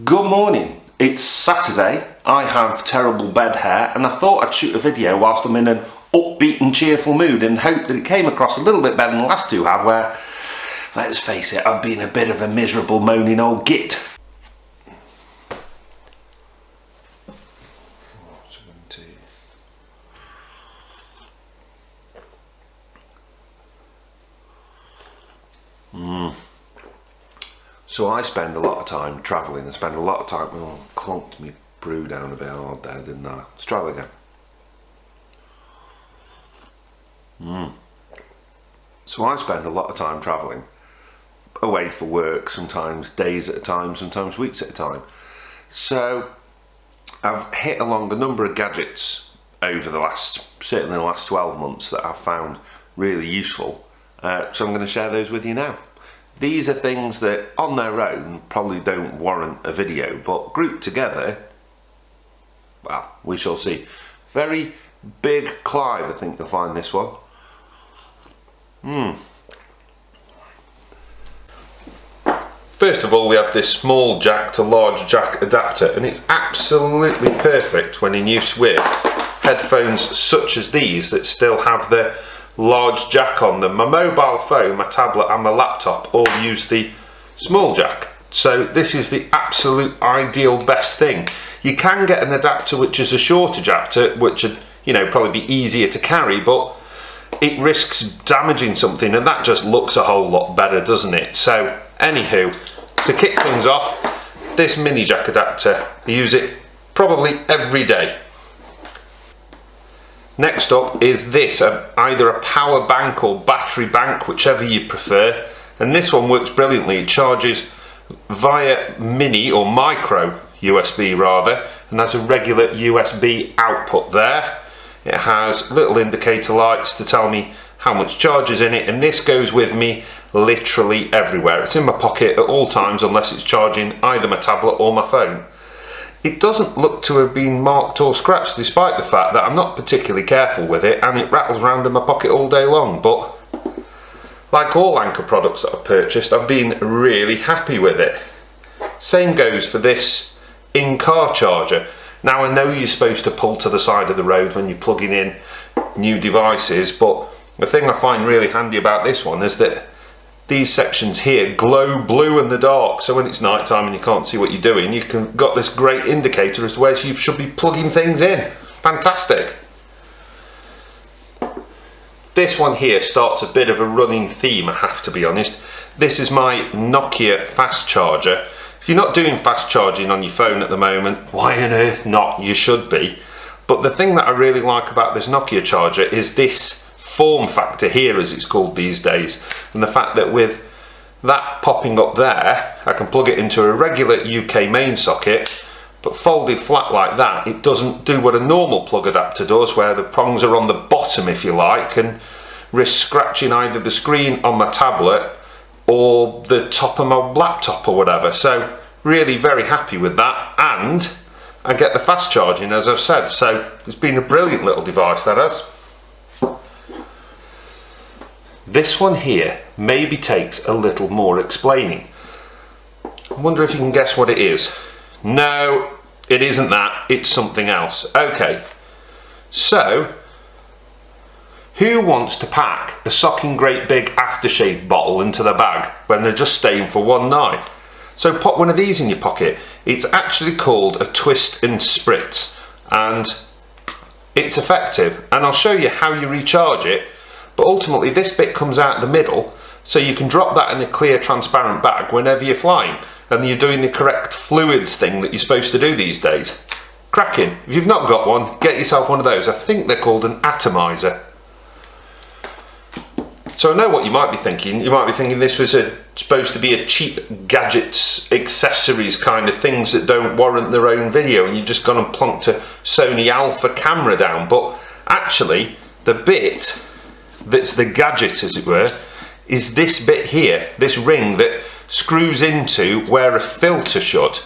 Good morning, it's Saturday, I have terrible bed hair and I thought I'd shoot a video whilst I'm in an upbeat and cheerful mood and hope that it came across a little bit better than the last two have, where, let's face it, I've been a bit of a miserable moaning old git. So I spend a lot of time travelling and spend a lot of time, clunked me brew down a bit hard there, didn't I? Let's try it again. So I spend a lot of time travelling, away for work, sometimes days at a time, sometimes weeks at a time. So I've hit along a number of gadgets over the last, certainly the last 12 months, that I've found really useful. So I'm going to share those with you now. These are things that on their own probably don't warrant a video, but grouped together, well, we shall see. Very big Clive, I think you'll find this one. First of all, we have this small jack to large jack adapter, and it's absolutely perfect when in use with headphones such as these that still have the large jack on them. My mobile phone, my tablet and my laptop all use the small jack, so this is the absolute ideal best thing. You can get an adapter which is a shorter adapter, which would, you know, probably be easier to carry, but it risks damaging something, and that just looks a whole lot better, doesn't it? So anywho, to kick things off, this mini jack adapter, I use it probably every day. Next up is this, either a power bank or battery bank, whichever you prefer, and this one works brilliantly. It charges via mini or micro USB rather, and has a regular USB output there. It has little indicator lights to tell me how much charge is in it, and this goes with me literally everywhere. It's in my pocket at all times unless it's charging either my tablet or my phone. It doesn't look to have been marked or scratched, despite the fact that I'm not particularly careful with it, and it rattles around in my pocket all day long. But like all Anker products that I've purchased, I've been really happy with it. Same goes for this Anker Car Charger. Now, I know you're supposed to pull to the side of the road when you're plugging in new devices, but the thing I find really handy about this one is that these sections here glow blue in the dark, so when it's night time and you can't see what you're doing, you've got this great indicator as to where you should be plugging things in. Fantastic. This one here starts a bit of a running theme, I have to be honest. This is my Nokia fast charger. If you're not doing fast charging on your phone at the moment, why on earth not? You should be. But the thing that I really like about this Nokia charger is this form factor here, as it's called these days, and the fact that with that popping up there, I can plug it into a regular UK main socket, but folded flat like that, it doesn't do what a normal plug adapter does, where the prongs are on the bottom, if you like, and risk scratching either the screen on my tablet or the top of my laptop or whatever. So really very happy with that, and I get the fast charging, as I've said, so it's been a brilliant little device, that has. This one here maybe takes a little more explaining. I wonder if you can guess what it is. No, it isn't that, it's something else. Okay, so who wants to pack a socking great big aftershave bottle into their bag when they're just staying for one night? So pop one of these in your pocket. It's actually called a twist and spritz, and it's effective, and I'll show you how you recharge it. But ultimately this bit comes out the middle, so you can drop that in a clear transparent bag whenever you're flying and you're doing the correct fluids thing that you're supposed to do these days. Cracking. If you've not got one, get yourself one of those. I think they're called an Atomiser. So I know what you might be thinking. You might be thinking this was supposed to be a cheap gadgets, accessories kind of things that don't warrant their own video, and you've just gone and plonked a Sony Alpha camera down. But actually the bit that's the gadget, as it were, is this bit here, this ring that screws into where a filter should,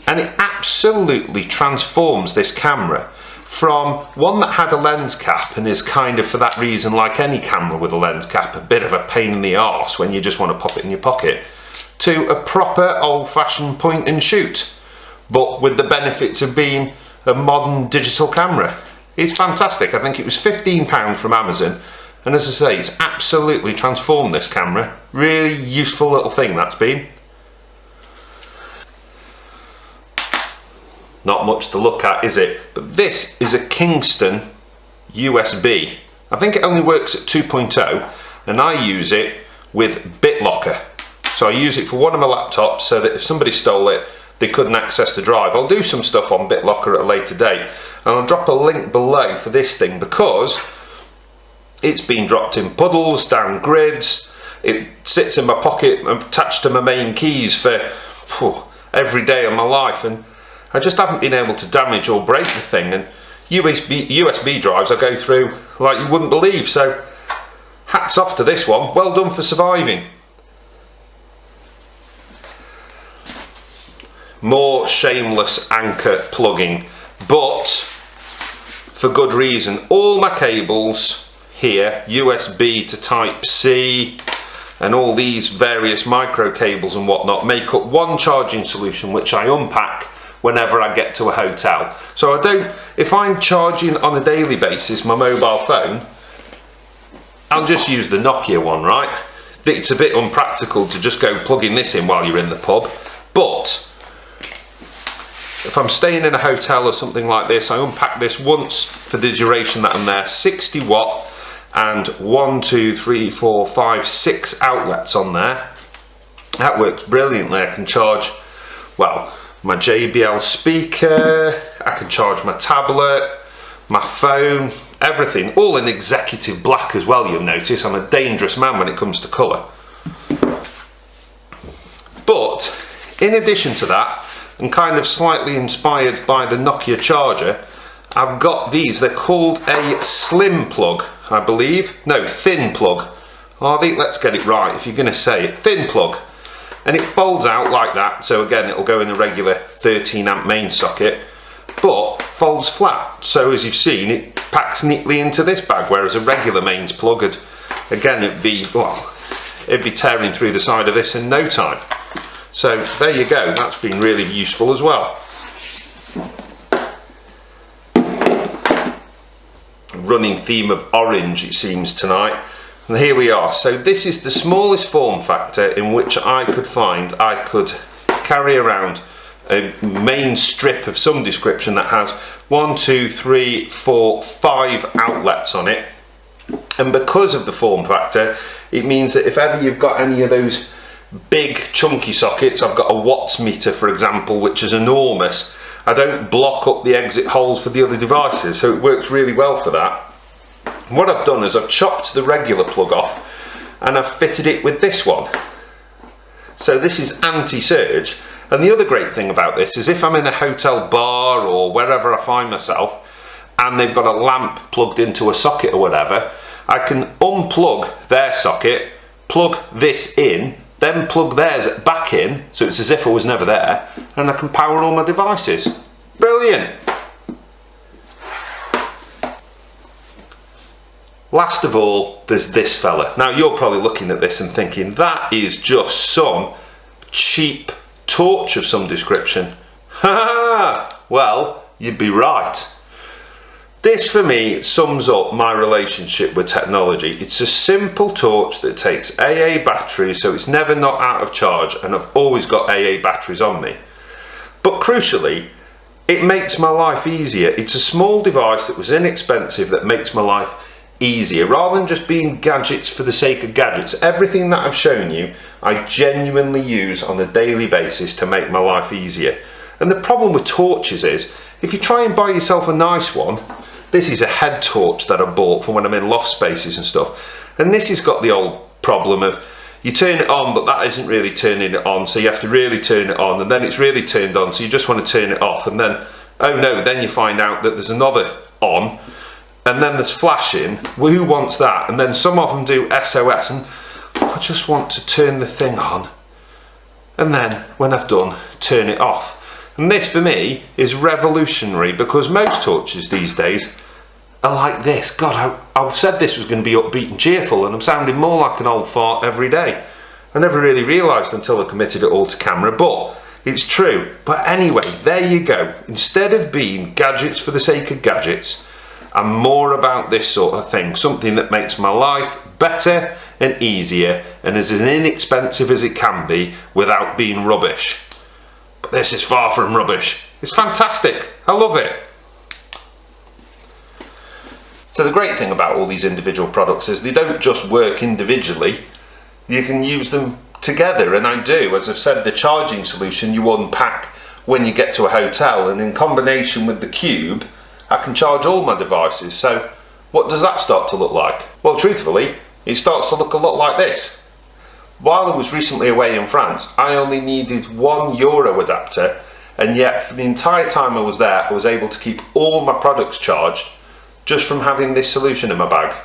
and it absolutely transforms this camera from one that had a lens cap and is kind of, for that reason, like any camera with a lens cap, a bit of a pain in the arse when you just want to pop it in your pocket, to a proper old-fashioned point and shoot. but with the benefits of being a modern digital camera. It's fantastic. I think it was £15 from Amazon, and as I say, it's absolutely transformed this camera. Really useful little thing that's been. Not much to look at, is it? But this is a Kingston USB. I think it only works at 2.0, and I use it with BitLocker. So I use it for one of my laptops so that if somebody stole it, they couldn't access the drive. I'll do some stuff on BitLocker at a later date, and I'll drop a link below for this thing because it's been dropped in puddles, down grids. It sits in my pocket attached to my main keys for every day of my life, and I just haven't been able to damage or break the thing. And USB drives I go through like you wouldn't believe, so hats off to this one. Well done for surviving. More shameless Anker plugging, but for good reason. All my cables here, USB to Type C, and all these various micro cables and whatnot, make up one charging solution which I unpack whenever I get to a hotel. So if I'm charging on a daily basis my mobile phone, I'll just use the Nokia one, right? It's a bit unpractical to just go plugging this in while you're in the pub, but if I'm staying in a hotel or something like this, I unpack this once for the duration that I'm there. 60 watt and 6 outlets on there. That works brilliantly. I can charge, well, my JBL speaker, I can charge my tablet, my phone, everything, all in executive black as well. You'll notice I'm a dangerous man when it comes to colour. But in addition to that, and kind of slightly inspired by the Nokia charger, I've got these. They're called a slim plug, I believe. No, thin plug. Let's get it right if you're going to say it. Thin plug. And it folds out like that, so again it'll go in a regular 13 amp main socket, but folds flat. So as you've seen, it packs neatly into this bag, whereas a regular mains plug would, again, it'd be tearing through the side of this in no time. So there you go, that's been really useful as well. Running theme of orange, it seems, tonight. And here we are. So this is the smallest form factor in which I could find I could carry around a main strip of some description that has 5 outlets on it. And because of the form factor, it means that if ever you've got any of those big chunky sockets, I've got a watts meter for example, which is enormous, I don't block up the exit holes for the other devices, so it works really well for that. And what I've done is I've chopped the regular plug off and I've fitted it with this one. So this is anti-surge, and the other great thing about this is if I'm in a hotel bar or wherever I find myself and they've got a lamp plugged into a socket or whatever, I can unplug their socket, plug this in, then plug theirs back in, so it's as if I was never there, and I can power all my devices. Brilliant! Last of all, there's this fella. Now you're probably looking at this and thinking, that is just some cheap torch of some description. Ha! Well, you'd be right. This for me sums up my relationship with technology. It's a simple torch that takes AA batteries, so it's never not out of charge, and I've always got AA batteries on me. But crucially, it makes my life easier. It's a small device that was inexpensive that makes my life easier, rather than just being gadgets for the sake of gadgets. Everything that I've shown you, I genuinely use on a daily basis to make my life easier. And the problem with torches is, if you try and buy yourself a nice one, this is a head torch that I bought for when I'm in loft spaces and stuff, and this has got the old problem of you turn it on but that isn't really turning it on, so you have to really turn it on, and then it's really turned on, so you just want to turn it off, and then oh no, then you find out that there's another on, and then there's flashing. Well, who wants that? And then some of them do SOS, and I just want to turn the thing on and then when I've done, turn it off. And this for me is revolutionary, because most torches these days are like this. God, I said this was going to be upbeat and cheerful, and I'm sounding more like an old fart every day. I never really realised until I committed it all to camera, but It's true. But anyway, there you go. Instead of being gadgets for the sake of gadgets, I'm more about this sort of thing. Something that makes my life better and easier and as inexpensive as it can be without being rubbish. But this is far from rubbish. It's fantastic. I love it. So the great thing about all these individual products is they don't just work individually. You can use them together, and I do. As I've said, the charging solution you unpack when you get to a hotel, and in combination with the Cube, I can charge all my devices. So what does that start to look like? Well, truthfully, it starts to look a lot like this. While I was recently away in France, I only needed one Euro adapter, and yet for the entire time I was there, I was able to keep all my products charged just from having this solution in my bag.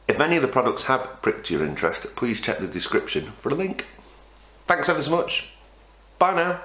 If any of the products have pricked your interest, please check the description for a link. Thanks ever so much. Bye now.